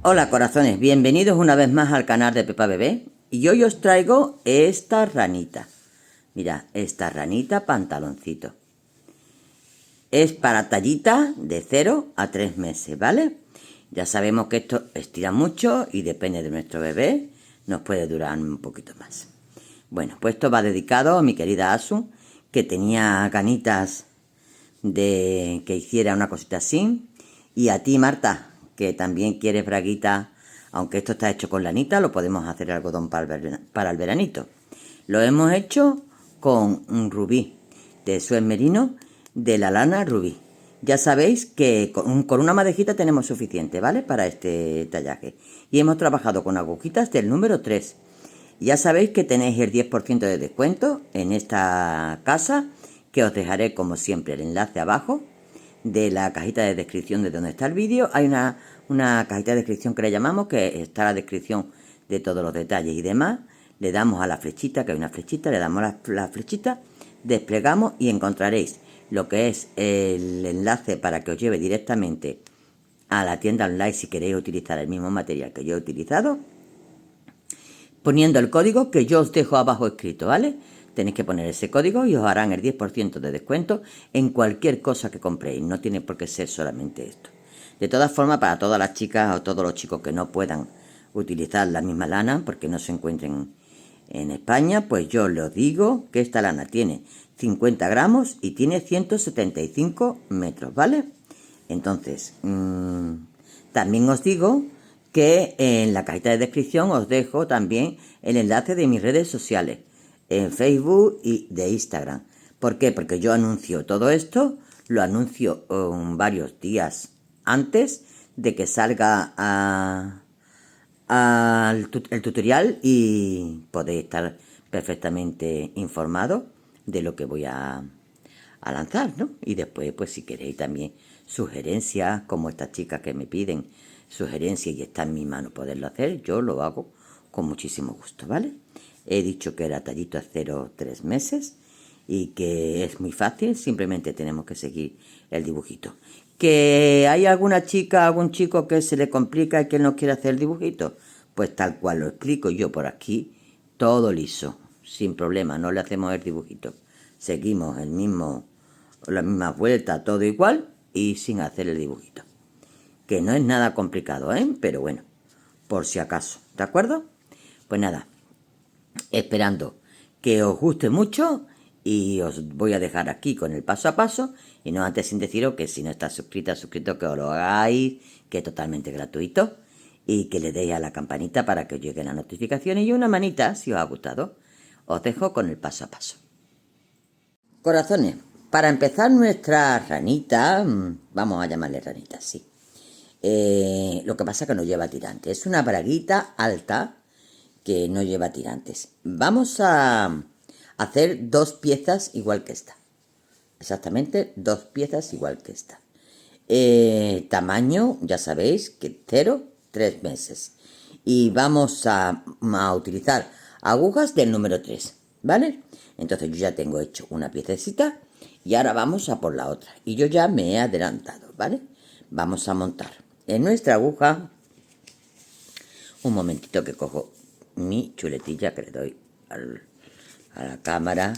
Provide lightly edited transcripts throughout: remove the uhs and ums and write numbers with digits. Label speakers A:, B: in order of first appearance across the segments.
A: Hola corazones, bienvenidos una vez más al canal de Pepa Bebé. Y hoy os traigo esta ranita. Mira, esta ranita pantaloncito. Es para tallita de 0 a 3 meses, ¿vale? Ya sabemos que esto estira mucho y depende de nuestro bebé, nos puede durar un poquito más. Bueno, pues esto va dedicado a mi querida Asu, que tenía ganitas de que hiciera una cosita así. Y a ti, Marta, que también quieres braguita, aunque esto está hecho con lanita, lo podemos hacer algodón para el veranito. Lo hemos hecho con un rubí de suez merino de la lana rubí. Ya sabéis que con una madejita tenemos suficiente, ¿vale? Para este tallaje. Y hemos trabajado con agujitas del número 3. Ya sabéis que tenéis el 10% de descuento en esta casa, que os dejaré como siempre el enlace abajo de la cajita de descripción de donde está el vídeo. Hay una cajita de descripción que le llamamos, que está la descripción de todos los detalles y demás. Le damos a la flechita, que hay una flechita, le damos a la flechita, desplegamos y encontraréis lo que es el enlace para que os lleve directamente a la tienda online si queréis utilizar el mismo material que yo he utilizado, poniendo el código que yo os dejo abajo escrito, ¿vale? Tenéis que poner ese código y os harán el 10% de descuento en cualquier cosa que compréis. No tiene por qué ser solamente esto. De todas formas, para todas las chicas o todos los chicos que no puedan utilizar la misma lana porque no se encuentren en España, pues yo les digo que esta lana tiene 50 gramos y tiene 175 metros, ¿vale? Entonces, también os digo que en la cajita de descripción os dejo también el enlace de mis redes sociales, en Facebook y de Instagram. ¿Por qué? Porque yo anuncio todo esto, lo anuncio varios días antes de que salga el tutorial y podéis estar perfectamente informados de lo que voy a lanzar, ¿no? Y después, pues si queréis también sugerencias, como estas chicas que me piden sugerencias y está en mi mano poderlo hacer, yo lo hago con muchísimo gusto, ¿vale? He dicho que era tallito a 0-3 meses y que es muy fácil, simplemente tenemos que seguir el dibujito. ¿Que hay alguna chica, algún chico que se le complica y que no quiere hacer el dibujito? Pues tal cual lo explico yo por aquí, todo liso, sin problema, no le hacemos el dibujito. Seguimos la misma vuelta, todo igual y sin hacer el dibujito. Que no es nada complicado, ¿eh? Pero bueno, por si acaso, ¿de acuerdo? Pues nada, esperando que os guste mucho y os voy a dejar aquí con el paso a paso y no antes sin deciros que si no estáis suscrito que os lo hagáis, que es totalmente gratuito y que le deis a la campanita para que os lleguen las notificaciones y una manita si os ha gustado. Os dejo con el paso a paso. Corazones, para empezar nuestra ranita, vamos a llamarle ranita, sí. Lo que pasa es que no lleva tirantes, es una braguita alta que no lleva tirantes. Vamos a hacer 2 piezas igual que esta, exactamente 2 piezas igual que esta. Tamaño, ya sabéis que 0-3 meses. Y vamos a utilizar agujas del número 3, ¿vale? Entonces yo ya tengo hecho una piececita y ahora vamos a por la otra. Y yo ya me he adelantado, ¿vale? Vamos a montar en nuestra aguja. Un momentito que cojo mi chuletilla que le doy a la cámara.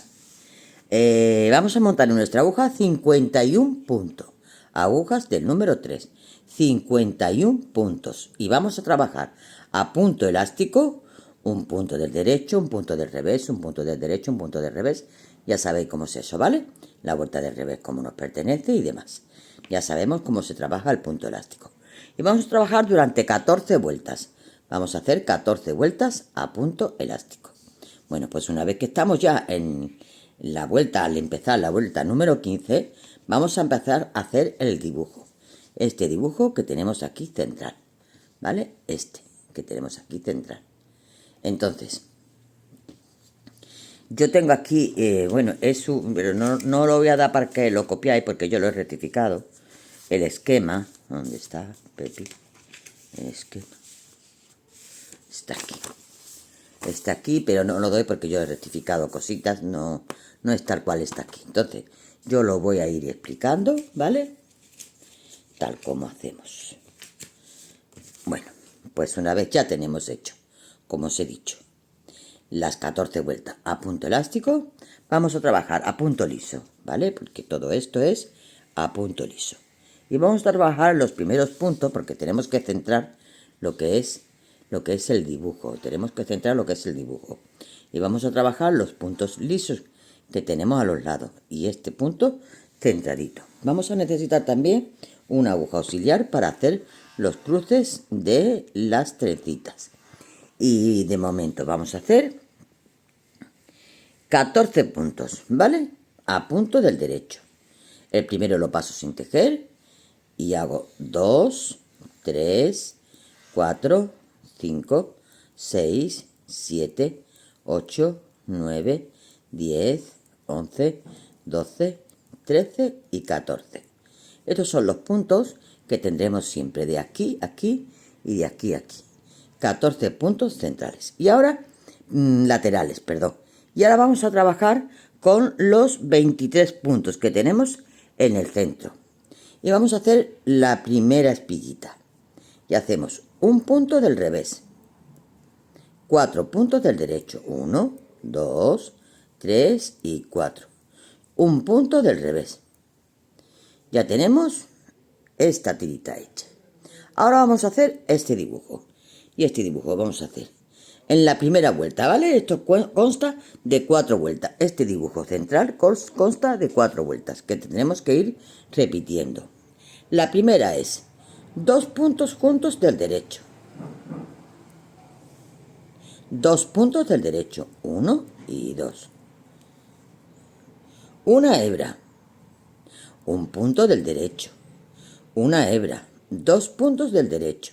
A: Vamos a montar en nuestra aguja 51 puntos. Agujas del número 3. 51 puntos. Y vamos a trabajar a punto elástico. Un punto del derecho, un punto del revés, un punto del derecho, un punto del revés. Ya sabéis cómo es eso, ¿vale? La vuelta del revés, cómo nos pertenece y demás. Ya sabemos cómo se trabaja el punto elástico. Y vamos a trabajar durante 14 vueltas. Vamos a hacer 14 vueltas a punto elástico. Bueno, pues una vez que estamos ya en la vuelta, al empezar la vuelta número 15, vamos a empezar a hacer el dibujo. Este dibujo que tenemos aquí central, ¿vale? Este que tenemos aquí central. Entonces, yo tengo aquí, bueno, pero no lo voy a dar para que lo copiáis porque yo lo he rectificado. El esquema, ¿dónde está, Pepi? El esquema. Está aquí, pero no lo doy porque yo he rectificado cositas, no es tal cual está aquí. Entonces, yo lo voy a ir explicando, ¿vale? Tal como hacemos. Bueno, Pues una vez ya tenemos hecho, como os he dicho, las 14 vueltas a punto elástico, vamos a trabajar a punto liso, ¿vale? Porque todo esto es a punto liso. Y vamos a trabajar los primeros puntos porque tenemos que centrar lo que es el dibujo. Tenemos que centrar lo que es el dibujo. Y vamos a trabajar los puntos lisos que tenemos a los lados. Y este punto centradito. Vamos a necesitar también una aguja auxiliar para hacer los cruces de las trencitas. Y de momento vamos a hacer 14 puntos, ¿vale? A punto del derecho. El primero lo paso sin tejer y hago 2, 3, 4, 5, 6, 7, 8, 9, 10, 11, 12, 13 y 14. Estos son los puntos que tendremos siempre de aquí a aquí y de aquí a aquí. 14 puntos centrales. Y ahora, laterales, perdón. Y ahora vamos a trabajar con los 23 puntos que tenemos en el centro. Y vamos a hacer la primera espiguita. Y hacemos un punto del revés. 4 puntos del derecho. 1, 2, 3 y 4. Un punto del revés. Ya tenemos esta tirita hecha. Ahora vamos a hacer este dibujo. Y este dibujo vamos a hacer en la primera vuelta, ¿vale? Esto consta de 4 vueltas. Este dibujo central consta de 4 vueltas que tendremos que ir repitiendo. La primera es 2 puntos juntos del derecho. 2 puntos del derecho. 1 y 2. Una hebra. Un punto del derecho. Una hebra. 2 puntos del derecho.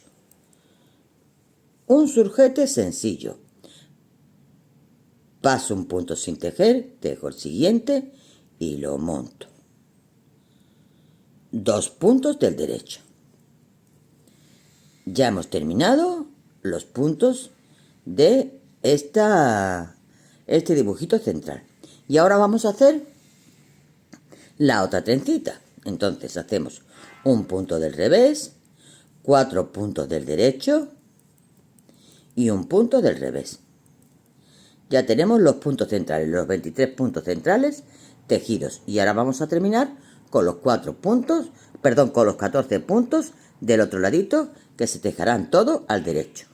A: Un surjete sencillo. Paso un punto sin tejer, tejo el siguiente y lo monto. 2 puntos del derecho. Ya hemos terminado los puntos de este dibujito central. Y ahora vamos a hacer la otra trencita. Entonces hacemos un punto del revés, 4 puntos del derecho y un punto del revés. Ya tenemos los puntos centrales, los 23 puntos centrales tejidos. Y ahora vamos a terminar con los 4 puntos, perdón, con los 14 puntos del otro ladito que se tejerán todos al derecho.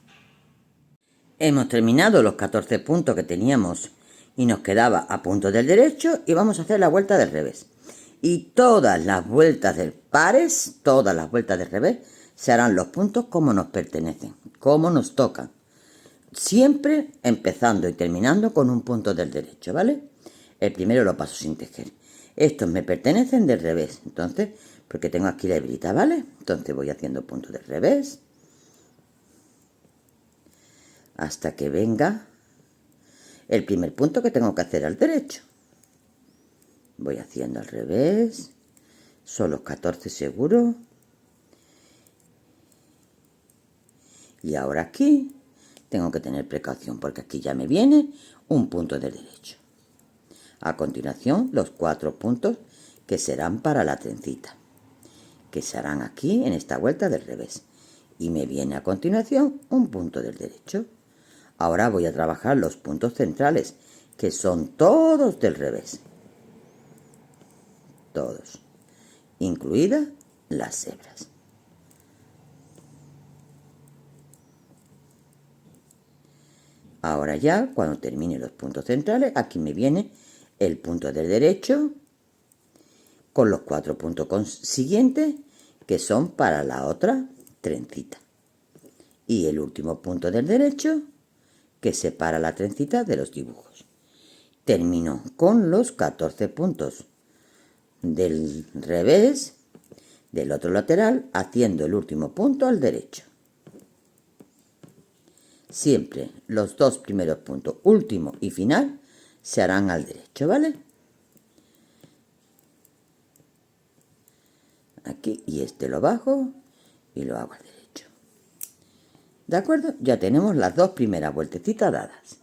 A: Hemos terminado los 14 puntos que teníamos y nos quedaba a punto del derecho y vamos a hacer la vuelta del revés. Y todas las vueltas del pares, todas las vueltas del revés, se harán los puntos como nos pertenecen, como nos tocan. Siempre empezando y terminando con un punto del derecho, ¿vale? El primero lo paso sin tejer. Estos me pertenecen del revés, entonces, porque tengo aquí la hebrita, ¿vale? Entonces voy haciendo puntos del revés hasta que venga el primer punto que tengo que hacer al derecho. Voy haciendo al revés, son los 14 seguros. Y ahora aquí tengo que tener precaución porque aquí ya me viene un punto del derecho. A continuación, los 4 puntos que serán para la trencita, que se harán aquí en esta vuelta del revés. Y me viene a continuación un punto del derecho. Ahora voy a trabajar los puntos centrales, que son todos del revés. Todos, incluidas las hebras. Ahora ya, cuando termine los puntos centrales, aquí me viene el punto del derecho con los 4 puntos siguientes que son para la otra trencita. Y el último punto del derecho que separa la trencita de los dibujos. Termino con los 14 puntos del revés, del otro lateral, haciendo el último punto al derecho. Siempre los 2 primeros puntos, último y final, se harán al derecho, ¿vale? Aquí, y este lo bajo y lo hago al derecho. ¿De acuerdo? Ya tenemos las 2 primeras vueltecitas dadas.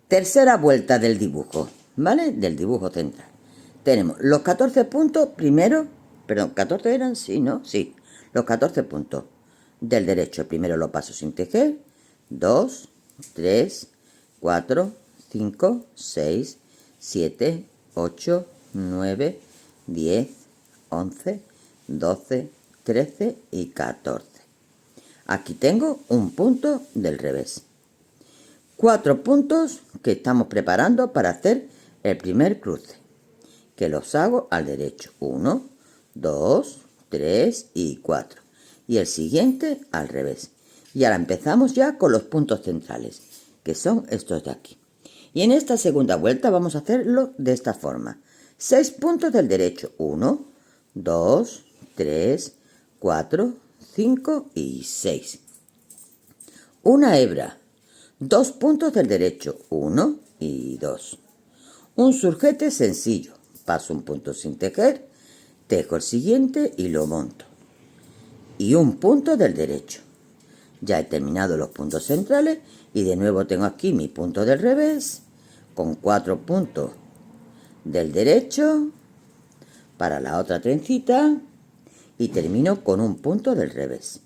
A: Tercera vuelta del dibujo, ¿vale? Del dibujo central. Tenemos los 14 puntos primero, perdón, 14 eran, sí, ¿no? Sí, los 14 puntos del derecho. Primero lo paso sin tejer. 2, 3, 4, 5, 6, 7, 8, 9, 10, 11, 12, 13 y 14. Aquí tengo un punto del revés. 4 puntos que estamos preparando para hacer el primer cruce, que los hago al derecho. 1, 2, 3 y 4. Y el siguiente al revés. Y ahora empezamos ya con los puntos centrales, que son estos de aquí. Y en esta segunda vuelta vamos a hacerlo de esta forma. 6 puntos del derecho. 1, 2, 3, 4, 5 y 6. Una hebra. 2 puntos del derecho. 1 y 2. Un surjete sencillo. Paso un punto sin tejer, tejo el siguiente y lo monto. Y un punto del derecho. Ya he terminado los puntos centrales y de nuevo tengo aquí mi punto del revés con 4 puntos del derecho para la otra trencita y termino con un punto del revés.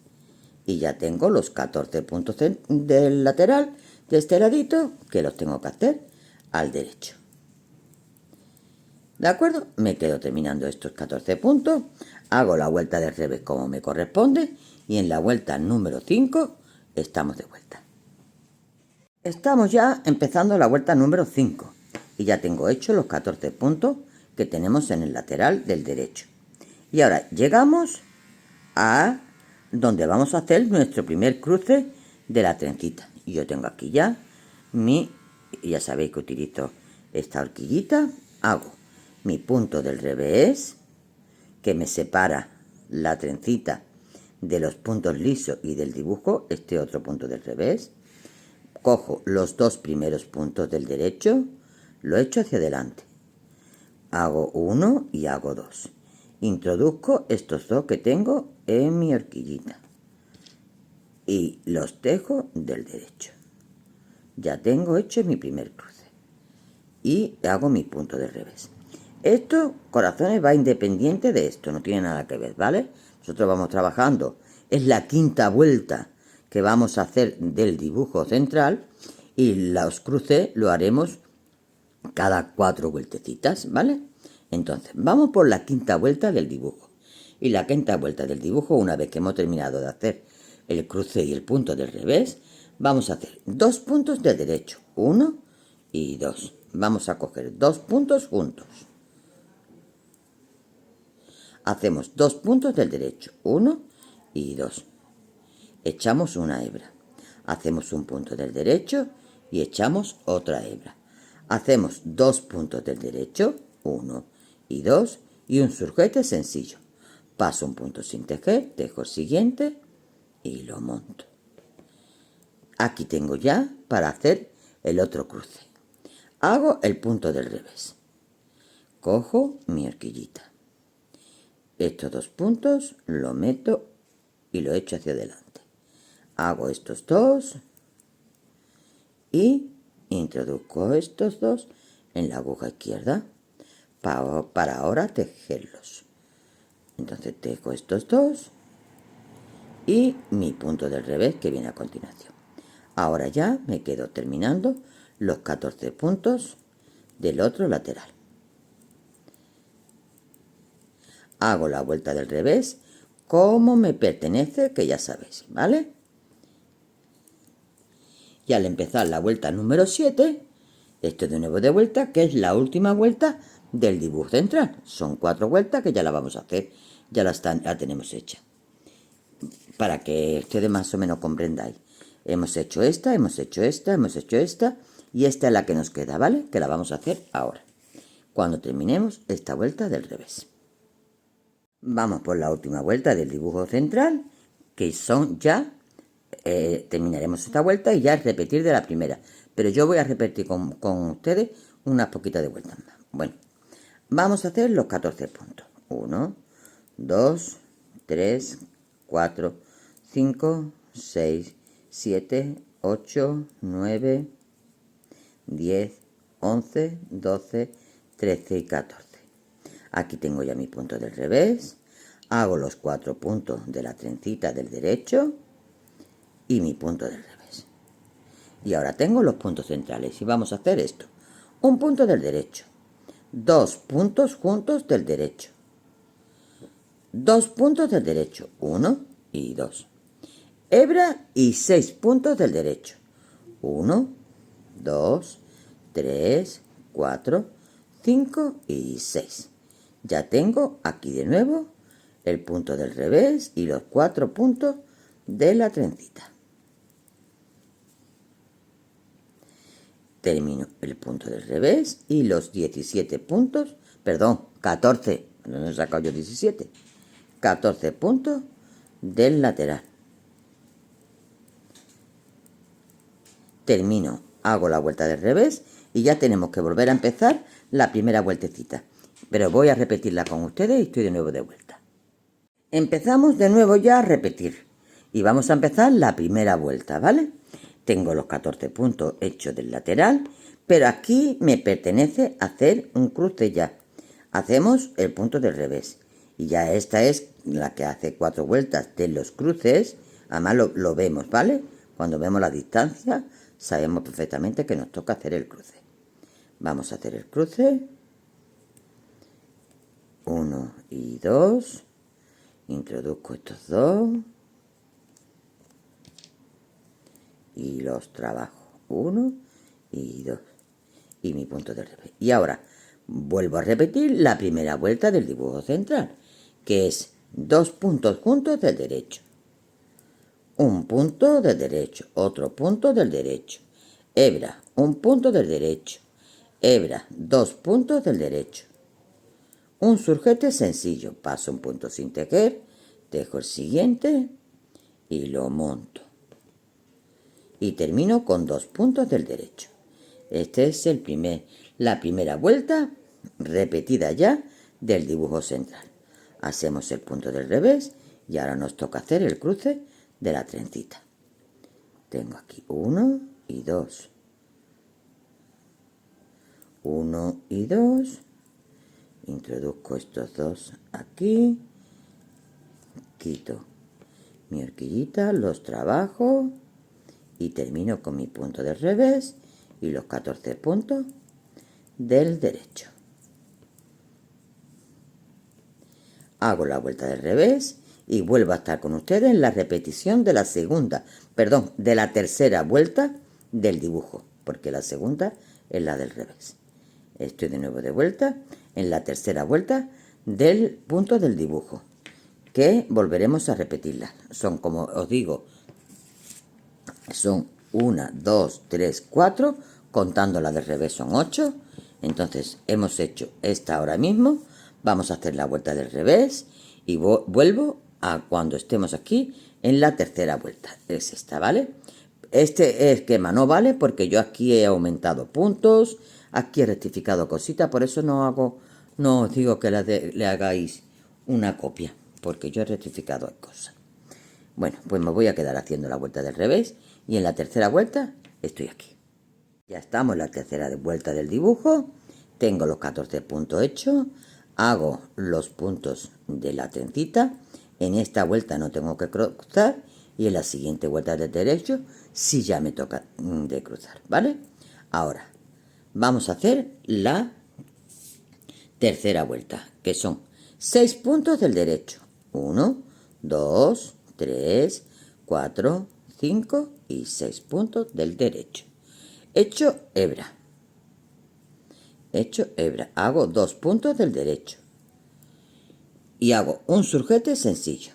A: Y ya tengo los 14 puntos del lateral de este ladito que los tengo que hacer al derecho. ¿De acuerdo? Me quedo terminando estos 14 puntos, hago la vuelta del revés como me corresponde y en la vuelta número 5 estamos de vuelta. Estamos ya empezando la vuelta número 5 y ya tengo hecho los 14 puntos que tenemos en el lateral del derecho. Y ahora llegamos a donde vamos a hacer nuestro primer cruce de la trencita. Y yo tengo aquí ya ya sabéis que utilizo esta horquillita, hago mi punto del revés que me separa la trencita de los puntos lisos y del dibujo, este otro punto del revés. Cojo los 2 primeros puntos del derecho, lo echo hacia adelante. Hago 1 y hago 2. Introduzco estos 2 que tengo en mi horquillita y los tejo del derecho. Ya tengo hecho mi primer cruce y hago mi punto del revés. Esto, corazones, va independiente de esto, no tiene nada que ver, ¿vale? Nosotros vamos trabajando, es la quinta vuelta que vamos a hacer del dibujo central y los cruces lo haremos cada 4 vueltecitas, ¿vale? Entonces, vamos por la quinta vuelta del dibujo. Y la quinta vuelta del dibujo, una vez que hemos terminado de hacer el cruce y el punto del revés, vamos a hacer 2 puntos del derecho, 1 y 2. Vamos a coger 2 puntos juntos. Hacemos 2 puntos del derecho, 1 y 2. Echamos una hebra. Hacemos un punto del derecho y echamos otra hebra. Hacemos 2 puntos del derecho, 1 y 2, y un surjete sencillo. Paso un punto sin tejer, tejo el siguiente y lo monto. Aquí tengo ya para hacer el otro cruce. Hago el punto del revés. Cojo mi horquillita. Estos 2 puntos lo meto y lo echo hacia adelante. Hago estos 2 y introduzco estos 2 en la aguja izquierda para ahora tejerlos. Entonces tejo estos 2 y mi punto del revés que viene a continuación. Ahora ya me quedo terminando los 14 puntos del otro lateral. Hago la vuelta del revés como me pertenece, que ya sabéis, ¿vale? Y al empezar la vuelta número 7, esto de nuevo de vuelta, que es la última vuelta del dibujo central. Son 4 vueltas que ya la vamos a hacer, ya la tenemos hecha. Para que ustedes más o menos comprendáis. Hemos hecho esta, hemos hecho esta, hemos hecho esta, y esta es la que nos queda, ¿vale? Que la vamos a hacer ahora, cuando terminemos esta vuelta del revés. Vamos por la última vuelta del dibujo central, que son ya, terminaremos esta vuelta y ya es repetir de la primera. Pero yo voy a repetir con ustedes unas poquitas de vueltas más. Bueno, vamos a hacer los 14 puntos. 1, 2, 3, 4, 5, 6, 7, 8, 9, 10, 11, 12, 13 y 14. Aquí tengo ya mi punto del revés. Hago los 4 puntos de la trencita del derecho y mi punto del revés. Y ahora tengo los puntos centrales y vamos a hacer esto. Un punto del derecho, 2 puntos juntos del derecho, 2 puntos del derecho, 1 y 2. Hebra y 6 puntos del derecho, 1, 2, 3, 4, 5 y 6. Ya tengo aquí de nuevo el punto del revés y los 4 puntos de la trencita. Termino el punto del revés y los 17 puntos, perdón, 14, no he sacado yo 17, 14 puntos del lateral. Termino, hago la vuelta del revés y ya tenemos que volver a empezar la primera vueltecita. Pero voy a repetirla con ustedes y estoy de nuevo de vuelta. Empezamos de nuevo ya a repetir y vamos a empezar la primera vuelta, ¿vale? Tengo los 14 puntos hechos del lateral, pero aquí me pertenece hacer un cruce ya. Hacemos el punto del revés y ya esta es la que hace 4 vueltas de los cruces. Además lo vemos, ¿vale? Cuando vemos la distancia sabemos perfectamente que nos toca hacer el cruce. Vamos a hacer el cruce. 1 y 2. Introduzco estos dos y los trabajo. 1 y 2. Y mi punto de revés. Y ahora vuelvo a repetir la primera vuelta del dibujo central, que es 2 puntos juntos del derecho. Un punto del derecho, otro punto del derecho. Hebra, un punto del derecho. Hebra, 2 puntos del derecho. Un surgete sencillo, paso un punto sin tejer, tejo el siguiente y lo monto. Y termino con 2 puntos del derecho. Este es la primera vuelta repetida ya del dibujo central. Hacemos el punto del revés y ahora nos toca hacer el cruce de la trencita. Tengo aquí 1 y 2. 1 y 2. Introduzco estos dos aquí, quito mi horquillita, los trabajo y termino con mi punto del revés y los 14 puntos del derecho. Hago la vuelta del revés y vuelvo a estar con ustedes en la repetición de de la tercera vuelta del dibujo, porque la segunda es la del revés. Estoy de nuevo de vuelta en la tercera vuelta del punto del dibujo, que volveremos a repetirla. Son, como os digo, son 1, 2, 3, 4, contando la del revés son 8. Entonces hemos hecho esta ahora mismo. Vamos a hacer la vuelta del revés y vuelvo a cuando estemos aquí en la tercera vuelta. Es esta, ¿vale? Este esquema no vale porque yo aquí he aumentado puntos, aquí he rectificado cositas, por eso no os digo que le hagáis una copia, porque yo he rectificado cosas. Bueno, pues me voy a quedar haciendo la vuelta del revés y en la tercera vuelta estoy aquí. Ya estamos en la tercera vuelta del dibujo, tengo los 14 puntos hechos, hago los puntos de la trencita, en esta vuelta no tengo que cruzar y en la siguiente vuelta del derecho sí ya me toca de cruzar, ¿vale? Ahora vamos a hacer la tercera vuelta, que son 6 puntos del derecho. 1, 2, 3, 4, 5 y 6 puntos del derecho. Hecho hebra. Hecho hebra. Hago 2 puntos del derecho. Y hago un surgete sencillo.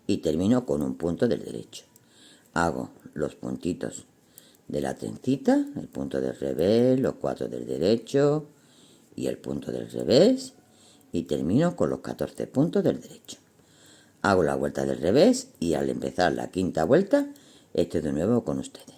A: Y termino con un punto del derecho. Hago los puntitos de la trencita, el punto del revés, los 4 del derecho y el punto del revés. Y termino con los 14 puntos del derecho. Hago la vuelta del revés y al empezar la quinta vuelta estoy de nuevo con ustedes.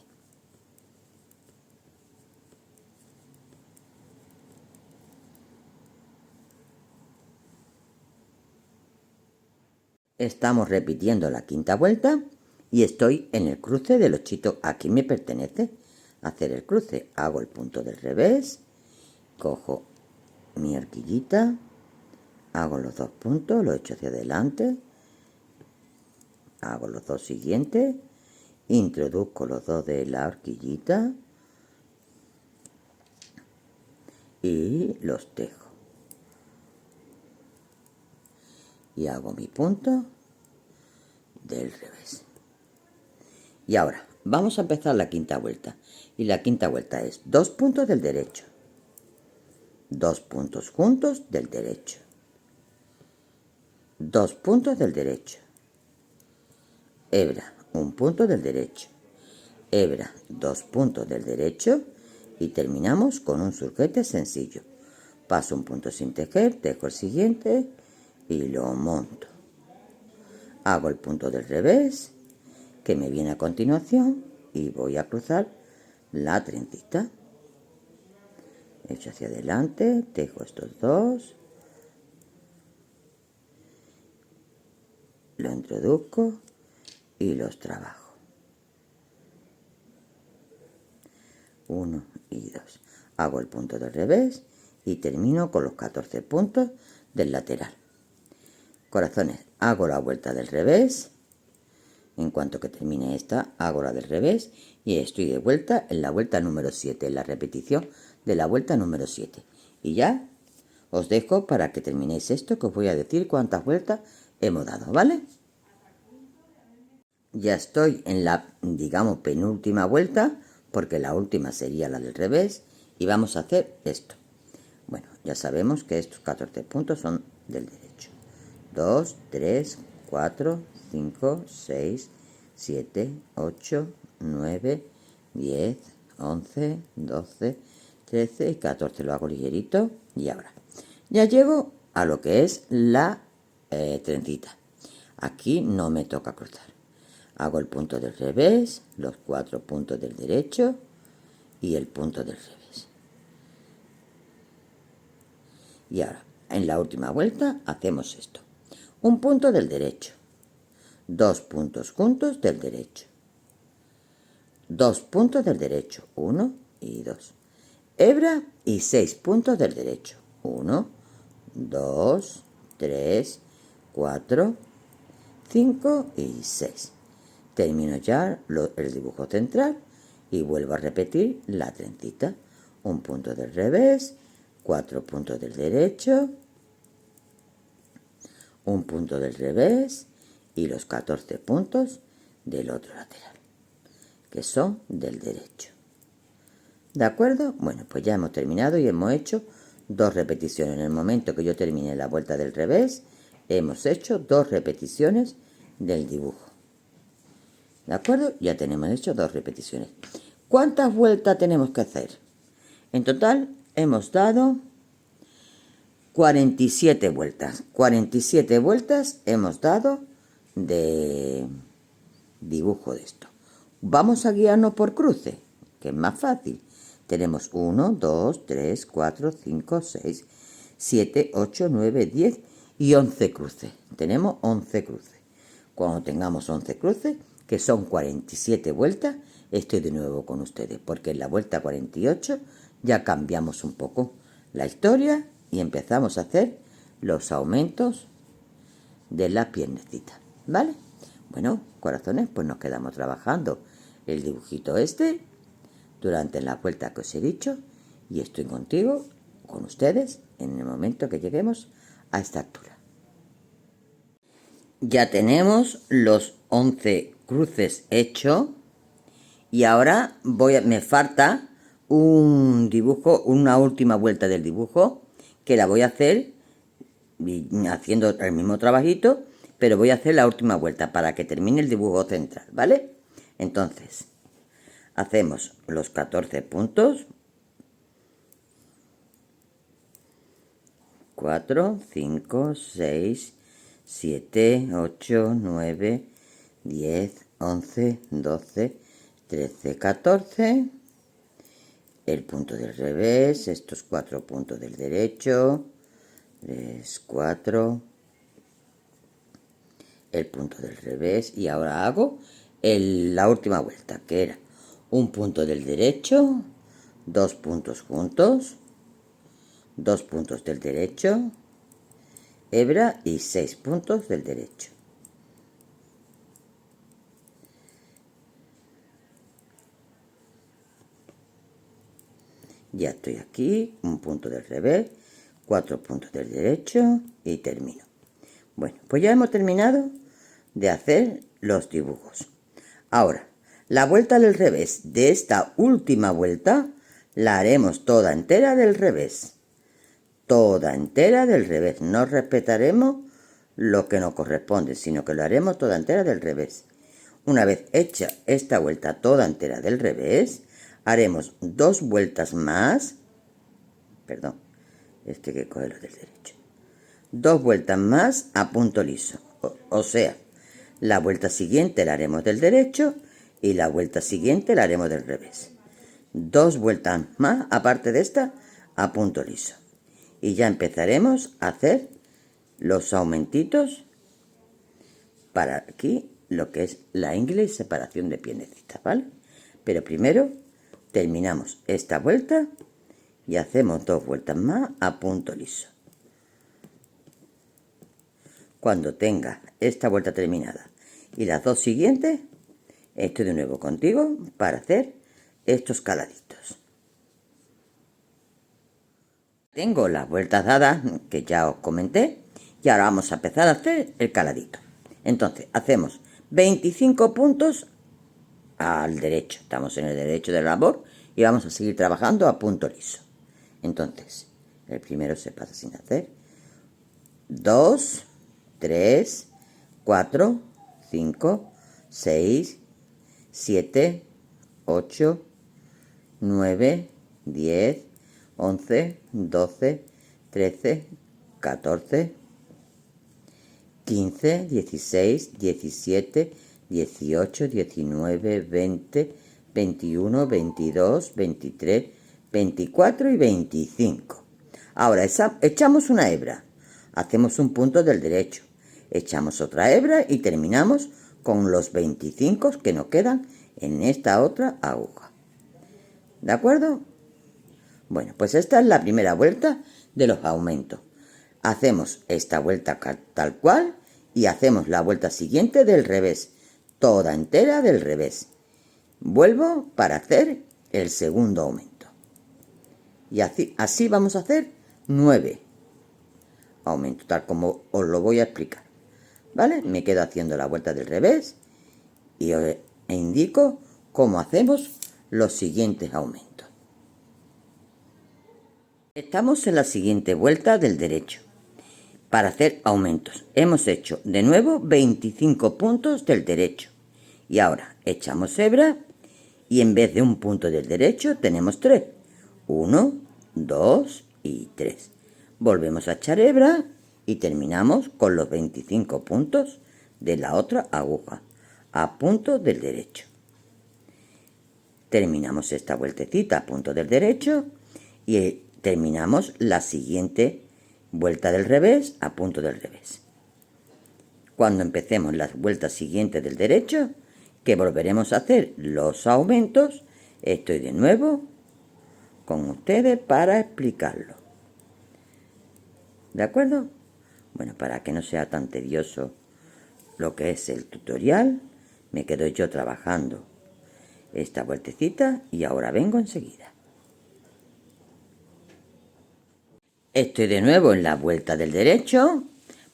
A: Estamos repitiendo la quinta vuelta y estoy en el cruce del 8. Aquí me pertenece hacer el cruce. Hago el punto del revés, cojo mi horquillita, hago los 2 puntos, lo echo hacia adelante hago los dos siguientes, introduzco los dos de la horquillita y los tejo. Y hago mi punto del revés. Y ahora vamos a empezar la quinta vuelta. Y la quinta vuelta es 2 puntos del derecho, 2 puntos juntos del derecho, 2 puntos del derecho, hebra, un punto del derecho, hebra, 2 puntos del derecho y terminamos con un surquete sencillo. Paso un punto sin tejer, tejo el siguiente y lo monto. Hago el punto del revés que me viene a continuación y voy a cruzar la trencita. Echo hacia adelante, tejo estos dos, lo introduzco y los trabajo. 1 y 2. Hago el punto del revés y termino con los 14 puntos del lateral. Corazones, hago la vuelta del revés. En cuanto que termine esta, hago la del revés y estoy de vuelta en la vuelta número 7, en la repetición de la vuelta número 7. Y ya os dejo para que terminéis esto, que os voy a decir cuántas vueltas hemos dado, ¿vale? Ya estoy en la, digamos, penúltima vuelta, porque la última sería la del revés, y vamos a hacer esto. Bueno, ya sabemos que estos 14 puntos son del derecho. 2, 3, 4, 5, 6, 7, 8, 9, 10, 11, 12, 13 y 14. Lo hago ligerito y ahora ya llego a lo que es la trencita. Aquí no me toca cruzar. Hago el punto del revés, los 4 puntos del derecho y el punto del revés. Y ahora, en la última vuelta, hacemos esto. Un punto del derecho, 2 puntos juntos del derecho, 2 puntos del derecho, 1 y 2. Hebra y 6 puntos del derecho, 1, 2, 3, 4, 5 y 6. Termino ya el dibujo central y vuelvo a repetir la trencita. Un punto del revés, 4 puntos del derecho, un punto del revés y los 14 puntos del otro lateral, que son del derecho. ¿De acuerdo? Bueno, pues ya hemos terminado y hemos hecho 2 repeticiones. En el momento que yo termine la vuelta del revés, hemos hecho 2 repeticiones del dibujo. ¿De acuerdo? Ya tenemos hecho 2 repeticiones. ¿Cuántas vueltas tenemos que hacer? En total hemos dado 47 vueltas. 47 vueltas hemos dado de dibujo de esto. Vamos a guiarnos por cruce, que es más fácil. Tenemos 1, 2, 3, 4, 5, 6, 7, 8, 9, 10 y 11 cruces. Tenemos 11 cruces. Cuando tengamos 11 cruces, que son 47 vueltas, estoy de nuevo con ustedes, porque en la vuelta 48 ya cambiamos un poco la historia y empezamos a hacer los aumentos de la piernecita, ¿vale? Bueno, corazones, pues nos quedamos trabajando el dibujito este durante la vuelta que os he dicho y estoy contigo, con ustedes, en el momento que lleguemos a esta altura. Ya tenemos los 11 cruces hechos y ahora me falta un dibujo, una última vuelta del dibujo que la voy a hacer haciendo el mismo trabajito, pero voy a hacer la última vuelta para que termine el dibujo central, ¿vale? Entonces, hacemos los 14 puntos, 4, 5, 6, 7, 8, 9, 10, 11, 12, 13, 14, el punto del revés, estos 4 puntos del derecho, 3, 4, el punto del revés y ahora hago la última vuelta, que era un punto del derecho, 2 puntos juntos, 2 puntos del derecho, hebra y 6 puntos del derecho. Ya estoy aquí, un punto del revés, 4 puntos del derecho y termino. Bueno, pues ya hemos terminado de hacer los dibujos. Ahora, la vuelta del revés de esta última vuelta la haremos toda entera del revés. Toda entera del revés. No respetaremos lo que nos corresponde, sino que lo haremos toda entera del revés. Una vez hecha esta vuelta toda entera del revés, haremos 2 vueltas más. Perdón, este que coge lo del derecho. 2 vueltas más a punto liso. O sea, la vuelta siguiente la haremos del derecho y la vuelta siguiente la haremos del revés. 2 vueltas más, aparte de esta, a punto liso. Y ya empezaremos a hacer los aumentitos para aquí, lo que es la ingle y separación de piernecitas, ¿vale? Pero primero terminamos esta vuelta y hacemos 2 vueltas más a punto liso. Cuando tenga esta vuelta terminada y las 2 siguientes, estoy de nuevo contigo para hacer estos caladitos. Tengo las vueltas dadas que ya os comenté y ahora vamos a empezar a hacer el caladito. Entonces hacemos 25 puntos al derecho. Estamos en el derecho de la labor y vamos a seguir trabajando a punto liso. Entonces, el primero se pasa sin hacer. 2, 3, 4, 5, 6, 7, 8, 9, 10, 11, 12, 13, 14, 15, 16, 17, 18, 19, 20, 21, 22, 23, 24 y 25. Ahora echamos una hebra, hacemos un punto del derecho, echamos otra hebra y terminamos con los 25 que nos quedan en esta otra aguja. ¿De acuerdo? Bueno, pues esta es la primera vuelta de los aumentos. Hacemos esta vuelta tal cual y hacemos la vuelta siguiente del revés, toda entera del revés. Vuelvo para hacer el segundo aumento. Y así vamos a hacer 9 aumentos, tal como os lo voy a explicar. ¿Vale? Me quedo haciendo la vuelta del revés y os indico cómo hacemos los siguientes aumentos. Estamos en la siguiente vuelta del derecho. Para hacer aumentos hemos hecho de nuevo 25 puntos del derecho. Y ahora echamos hebra y en vez de un punto del derecho tenemos 3. 1, 2 y 3. Volvemos a echar hebra y terminamos con los 25 puntos de la otra aguja a punto del derecho. Terminamos esta vueltecita a punto del derecho y terminamos la siguiente vuelta del revés a punto del revés. Cuando empecemos las vueltas siguientes del derecho, que volveremos a hacer los aumentos, estoy de nuevo con ustedes para explicarlo. ¿De acuerdo? Bueno, para que no sea tan tedioso lo que es el tutorial, me quedo yo trabajando esta vueltecita y ahora vengo enseguida. Estoy de nuevo en la vuelta del derecho.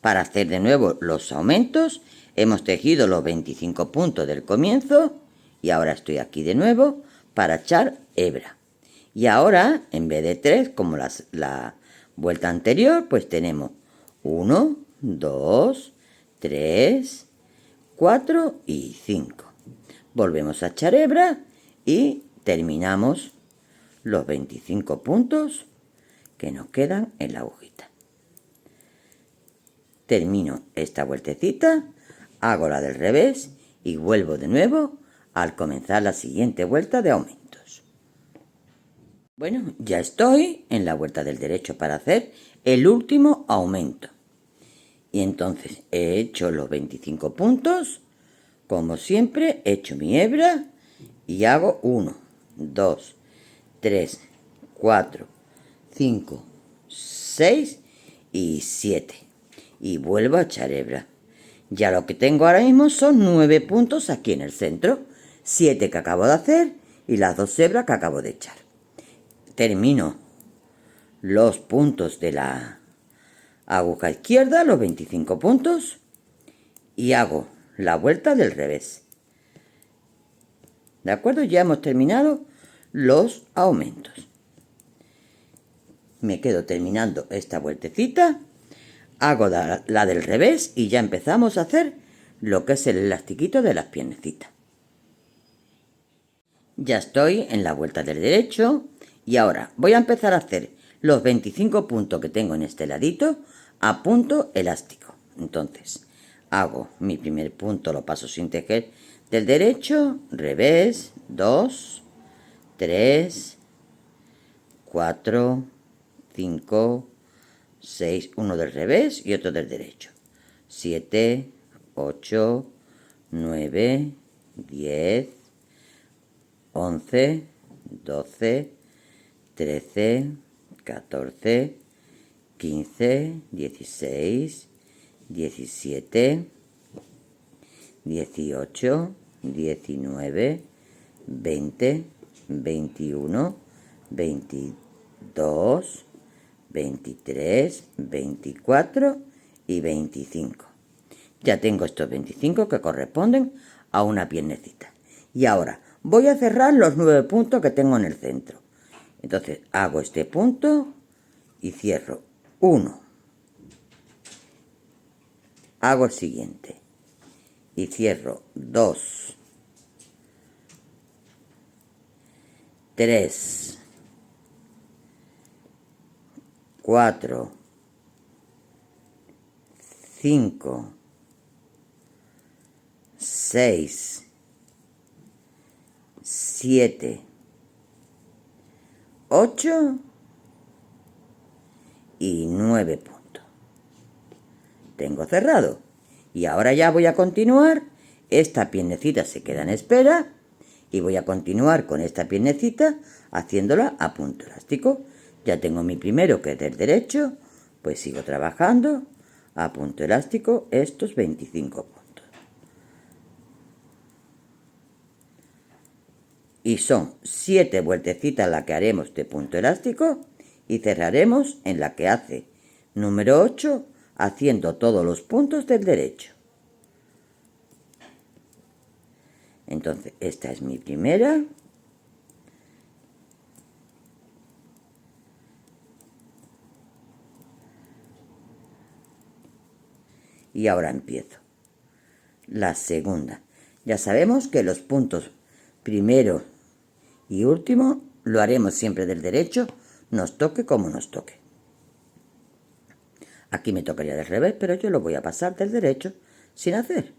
A: Para hacer de nuevo los aumentos, hemos tejido los 25 puntos del comienzo y ahora estoy aquí de nuevo para echar hebra. Y ahora, en vez de 3, como la vuelta anterior, pues tenemos 1, 2, 3, 4 y 5. Volvemos a echar hebra y terminamos los 25 puntos que nos quedan en la agujita. Termino esta vueltecita, hago la del revés y vuelvo de nuevo al comenzar la siguiente vuelta de aumentos. Bueno, ya estoy en la vuelta del derecho para hacer el último aumento. Y entonces he hecho los 25 puntos, como siempre, echo mi hebra y hago 1, 2, 3, 4, 5, 6 y 7. Y vuelvo a echar hebra. Ya lo que tengo ahora mismo son 9 puntos aquí en el centro. 7 que acabo de hacer y las 2 hebras que acabo de echar. termino los puntos de la aguja izquierda, los 25 puntos, y hago la vuelta del revés. ¿De acuerdo? Ya hemos terminado los aumentos. Me quedo terminando esta vueltecita, hago la del revés y ya empezamos a hacer lo que es el elastiquito de las piernecitas. Ya estoy en la vuelta del derecho y ahora voy a empezar a hacer los 25 puntos que tengo en este ladito a punto elástico. Entonces hago mi primer punto, lo paso sin tejer del derecho, revés, 2, 3, 4, 5, 6, uno del revés y otro del derecho, 7, 8, 9, 10, 11, 12, 13, 14, 15, 16, 17, 18, 19, 20, 21, 22, 23, 24 y 25. Ya tengo estos 25 que corresponden a una piernecita. Y ahora voy a cerrar los 9 puntos que tengo en el centro. Entonces hago este punto y cierro 1. Hago el siguiente y cierro 2, 3, 4, 5, 6, 7, 8 y 9 puntos. Tengo cerrado. Y ahora ya voy a continuar. Esta piernecita se queda en espera. Y voy a continuar con esta piernecita haciéndola a punto elástico. Ya tengo mi primero que es del derecho. Pues sigo trabajando a punto elástico estos 25 puntos. Y son 7 vueltecitas las que haremos de punto elástico y cerraremos en la que hace número 8 haciendo todos los puntos del derecho. Entonces esta es mi primera. Y ahora empiezo la segunda. Ya sabemos que los puntos primero y último lo haremos siempre del derecho, nos toque como nos toque. Aquí me tocaría del revés, pero yo lo voy a pasar del derecho sin hacer.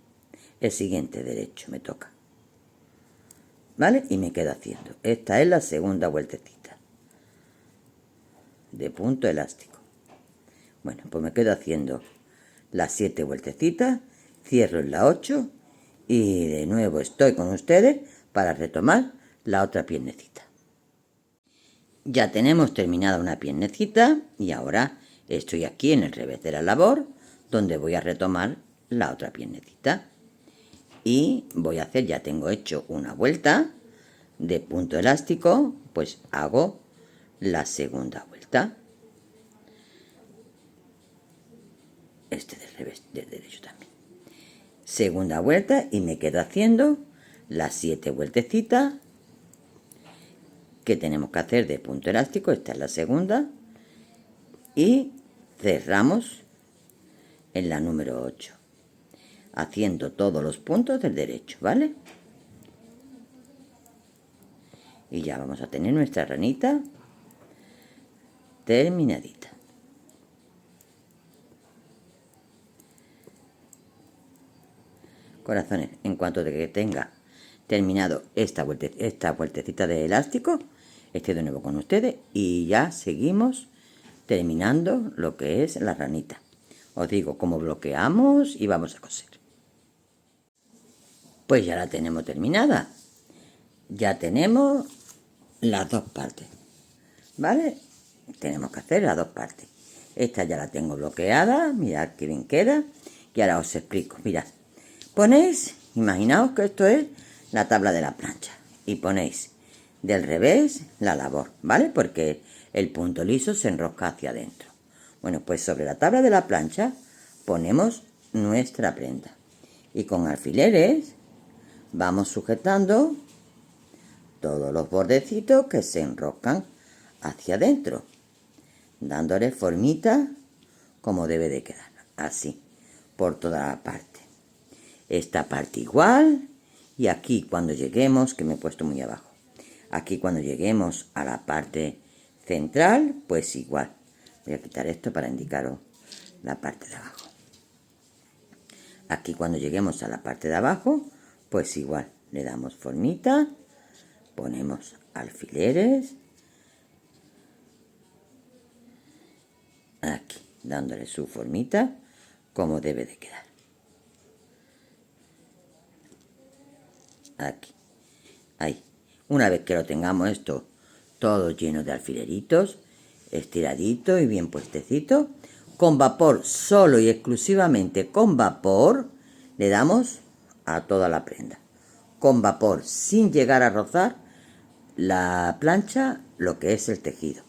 A: El siguiente derecho me toca. ¿Vale? Y me quedo haciendo. Esta es la segunda vueltecita de punto elástico. Bueno, pues me quedo haciendo las 7 vueltecitas, cierro en la 8 y de nuevo estoy con ustedes para retomar la otra piernecita. Ya tenemos terminada una piernecita y ahora estoy aquí en el revés de la labor donde voy a retomar la otra piernecita y voy a hacer, ya tengo hecho una vuelta de punto elástico, pues hago la segunda vuelta, este del revés, del derecho también, segunda vuelta y me quedo haciendo las 7 vueltecitas que tenemos que hacer de punto elástico. Esta es la segunda y cerramos en la número 8 haciendo todos los puntos del derecho, ¿vale? Y ya vamos a tener nuestra ranita terminadita. Corazones, en cuanto de que tenga terminado esta vueltecita de elástico, estoy de nuevo con ustedes y ya seguimos terminando lo que es la ranita. Os digo cómo bloqueamos y vamos a coser. Pues ya la tenemos terminada. Ya tenemos las dos partes, ¿vale? Tenemos que hacer las dos partes. Esta ya la tengo bloqueada, mirad qué bien queda. Y ahora os explico, mirad. Ponéis, imaginaos que esto es la tabla de la plancha. Y ponéis del revés la labor, ¿vale? Porque el punto liso se enrosca hacia adentro. Bueno, pues sobre la tabla de la plancha ponemos nuestra prenda y con alfileres vamos sujetando todos los bordecitos que se enroscan hacia adentro, dándole formita como debe de quedar, así, por toda la parte. Esta parte igual, y aquí cuando lleguemos, que me he puesto muy abajo, aquí cuando lleguemos a la parte central, pues igual. Voy a quitar esto para indicaros la parte de abajo. Aquí cuando lleguemos a la parte de abajo, pues igual, le damos formita, ponemos alfileres, aquí, dándole su formita, como debe de quedar. Aquí, ahí. Una vez que lo tengamos esto todo lleno de alfileritos, estiradito y bien puestecito, con vapor, solo y exclusivamente con vapor, le damos a toda la prenda. Con vapor, sin llegar a rozar la plancha, lo que es el tejido.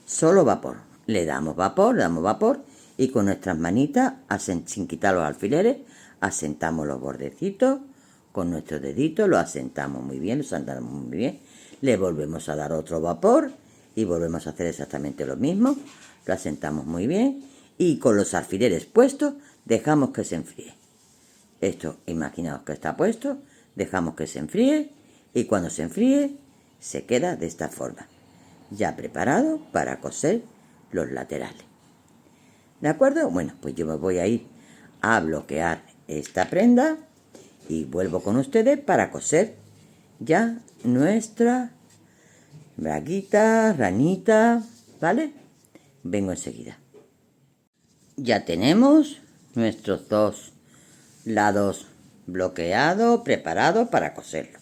A: Solo vapor. Le damos vapor y con nuestras manitas, sin quitar los alfileres, asentamos los bordecitos. Con nuestros deditos lo asentamos muy bien, le volvemos a dar otro vapor y volvemos a hacer exactamente lo mismo, lo asentamos muy bien y con los alfileres puestos dejamos que se enfríe. Esto, imaginaos que está puesto, dejamos que se enfríe y cuando se enfríe se queda de esta forma, ya preparado para coser los laterales. ¿De acuerdo? Bueno, pues yo me voy a ir a bloquear esta prenda y vuelvo con ustedes para coser ya nuestra braguita, ranita, ¿vale? Vengo enseguida. Ya tenemos nuestros dos lados bloqueados, preparados para coserlo.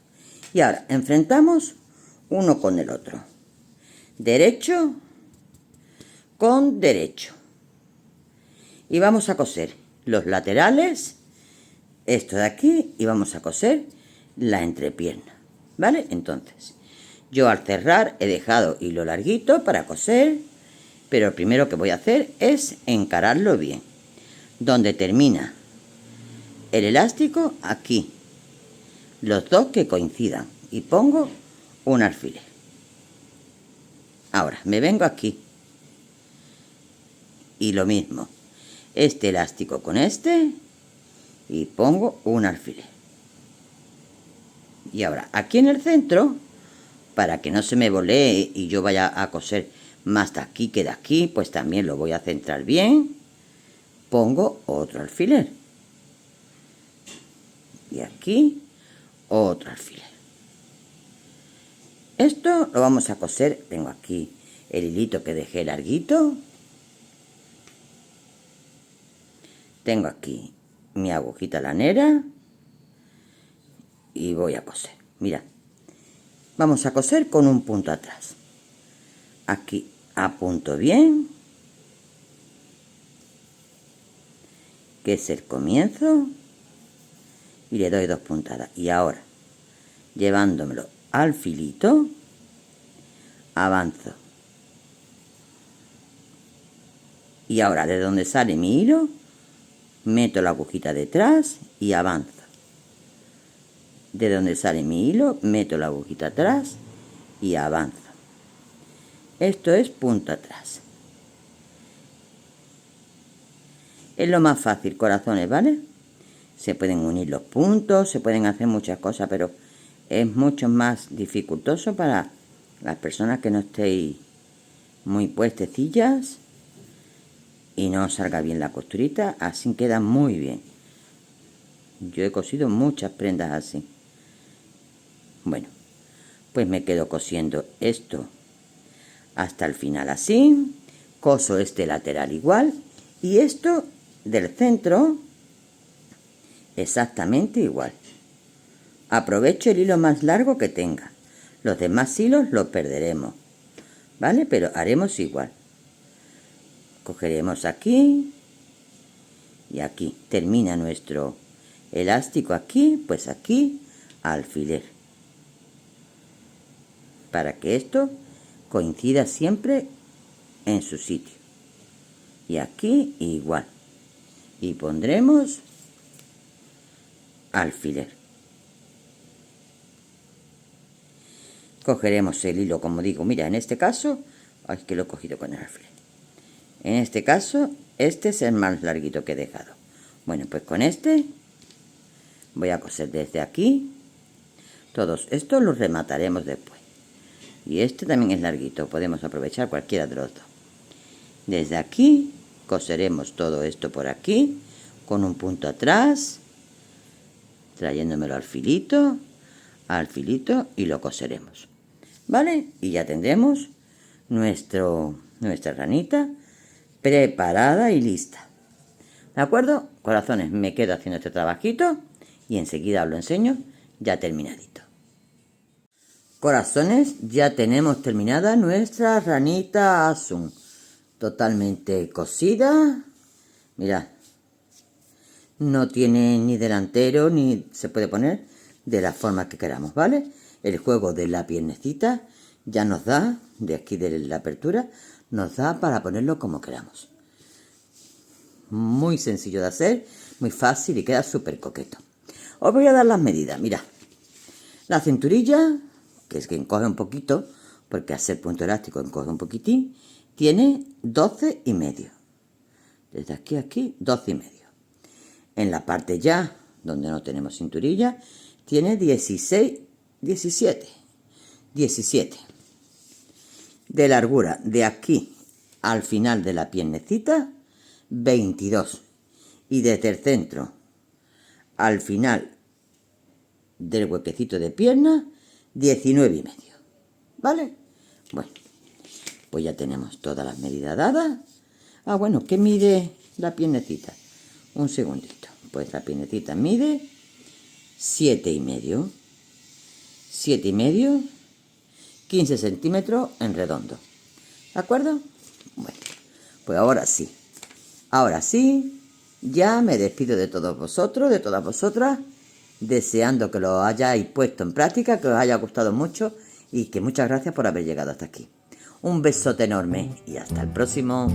A: Y ahora enfrentamos uno con el otro. Derecho con derecho. Y vamos a coser los laterales, esto de aquí, y vamos a coser la entrepierna, ¿vale? Entonces, yo al cerrar he dejado hilo larguito para coser, pero lo primero que voy a hacer es encararlo bien. Donde termina el elástico, aquí, los dos que coincidan, y pongo un alfiler. Ahora, me vengo aquí, y lo mismo, este elástico con este, y pongo un alfiler. Y ahora, aquí en el centro, para que no se me volee y yo vaya a coser más de aquí que de aquí, pues también lo voy a centrar bien, pongo otro alfiler. Y aquí, otro alfiler. Esto lo vamos a coser, tengo aquí el hilito que dejé larguito, tengo aquí mi agujita lanera y voy a coser. Mirad, vamos a coser con un punto atrás. Aquí apunto bien, que es el comienzo, y le doy dos puntadas. Y ahora, llevándomelo al filito, avanzo. Y ahora, de donde sale mi hilo, meto la agujita detrás y avanzo. De donde sale mi hilo, meto la agujita atrás y avanzo. Esto es punto atrás. Es lo más fácil, corazones, ¿vale? Se pueden unir los puntos, se pueden hacer muchas cosas, pero es mucho más dificultoso para las personas que no estéis muy puestecillas y no os salga bien la costurita. Así queda muy bien. Yo he cosido muchas prendas así. Bueno, pues me quedo cosiendo esto hasta el final así. Coso este lateral igual y esto del centro exactamente igual. Aprovecho el hilo más largo que tenga. Los demás hilos los perderemos, ¿vale? Pero haremos igual. Cogeremos aquí y aquí. Termina nuestro elástico aquí, pues aquí alfiler. para que esto coincida siempre en su sitio. Y aquí igual. Y pondremos alfiler. Cogeremos el hilo, como digo, mira, en este caso, es que lo he cogido con el alfiler. En este caso, este es el más larguito que he dejado. Bueno, pues con este voy a coser desde aquí. Todos estos los remataremos después. Y este también es larguito, podemos aprovechar cualquiera de los dos. Desde aquí coseremos todo esto por aquí, con un punto atrás, trayéndomelo al filito y lo coseremos. ¿Vale? Y ya tendremos nuestra ranita preparada y lista. ¿De acuerdo? Corazones, me quedo haciendo este trabajito y enseguida os lo enseño ya terminadito. Corazones, ya tenemos terminada nuestra ranita Asun. Totalmente cosida. Mirad. No tiene ni delantero ni se puede poner de la forma que queramos, ¿vale? El juego de la piernecita ya nos da, de aquí de la apertura, nos da para ponerlo como queramos. Muy sencillo de hacer, muy fácil y queda súper coqueto. Os voy a dar las medidas, mirad. La cinturilla, que es que encoge un poquito, porque al ser punto elástico encoge un poquitín, tiene 12 y medio. Desde aquí a aquí, 12 y medio. En la parte ya, donde no tenemos cinturilla, tiene 17. De largura, de aquí al final de la piernecita, 22. Y desde el centro al final del huequecito de pierna, 19 y medio. ¿Vale? Bueno, pues ya tenemos todas las medidas dadas. Ah, bueno, ¿qué mide la piernecita? Un segundito. Pues la piernecita mide 7 y medio. 7 y medio, 15 centímetros en redondo. ¿De acuerdo? Bueno, pues ahora sí. Ahora sí, ya me despido de todos vosotros, de todas vosotras, deseando que lo hayáis puesto en práctica, que os haya gustado mucho y que muchas gracias por haber llegado hasta aquí. Un besote enorme y hasta el próximo.